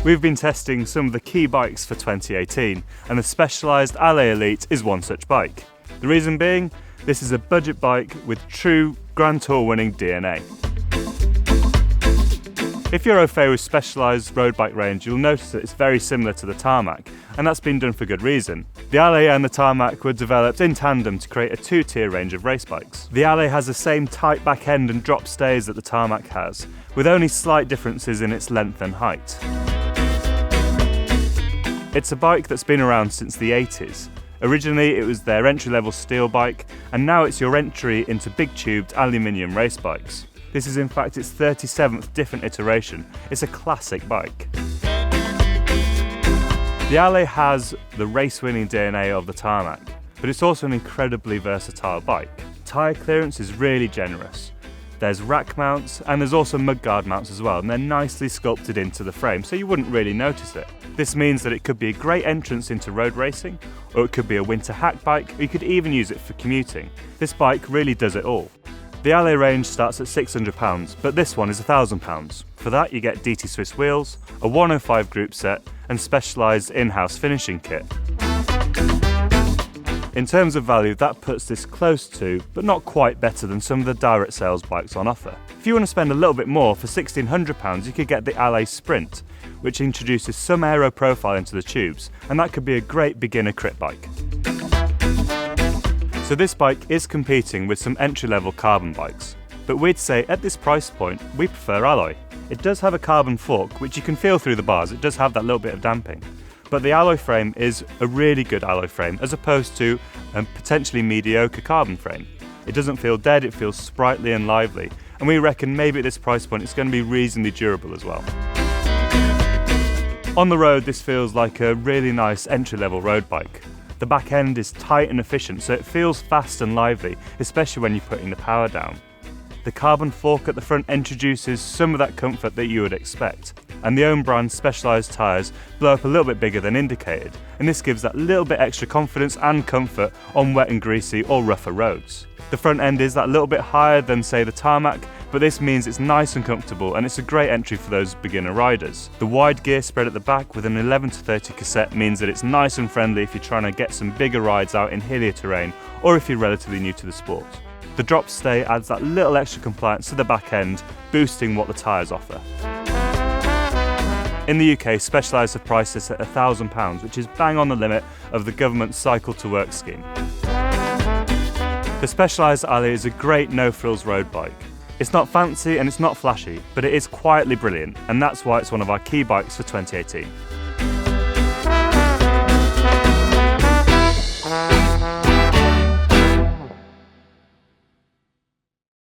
We've been testing some of the key bikes for 2018, and the Specialized Allez Elite is one such bike. The reason being, this is a budget bike with true Grand Tour winning DNA. If you're au fait with Specialized road bike range, you'll notice that it's very similar to the Tarmac, and that's been done for good reason. The Allez and the Tarmac were developed in tandem to create a two-tier range of race bikes. The Allez has the same tight back end and drop stays that the Tarmac has, with only slight differences in its length and height. It's a bike that's been around since the 80s. Originally it was their entry-level steel bike, and now it's your entry into big tubed aluminium race bikes. This is in fact its 37th different iteration. It's a classic bike. The Allez has the race-winning DNA of the Tarmac, but it's also an incredibly versatile bike. Tyre clearance is really generous. There's rack mounts, and there's also mudguard mounts as well, and they're nicely sculpted into the frame, so you wouldn't really notice it. This means that it could be a great entrance into road racing, or it could be a winter hack bike, or you could even use it for commuting. This bike really does it all. The Allez range starts at £600, but this one is £1,000. For that you get DT Swiss wheels, a 105 group set, and specialised in-house finishing kit. In terms of value, that puts this close to, but not quite better than some of the direct sales bikes on offer. If you want to spend a little bit more, for £1,600 you could get the Allez Sprint, which introduces some aero profile into the tubes, and that could be a great beginner crit bike. So this bike is competing with some entry-level carbon bikes, but we'd say at this price point we prefer alloy. It does have a carbon fork which you can feel through the bars, it does have that little bit of damping. But the alloy frame is a really good alloy frame as opposed to a potentially mediocre carbon frame. It doesn't feel dead, it feels sprightly and lively, and we reckon maybe at this price point it's going to be reasonably durable as well. On the road this feels like a really nice entry-level road bike. The back end is tight and efficient, so it feels fast and lively, especially when you're putting the power down. The carbon fork at the front introduces some of that comfort that you would expect, and the own brand Specialized tyres blow up a little bit bigger than indicated, and this gives that little bit extra confidence and comfort on wet and greasy or rougher roads. The front end is that little bit higher than say the Tarmac, but this means it's nice and comfortable and it's a great entry for those beginner riders. The wide gear spread at the back with an 11 to 30 cassette means that it's nice and friendly if you're trying to get some bigger rides out in hillier terrain or if you're relatively new to the sport. The drop stay adds that little extra compliance to the back end, boosting what the tyres offer. In the UK, Specialized have priced this at £1,000, which is bang on the limit of the government's Cycle to Work scheme. The Specialized Allez is a great no-frills road bike. It's not fancy and it's not flashy, but it is quietly brilliant, and that's why it's one of our key bikes for 2018.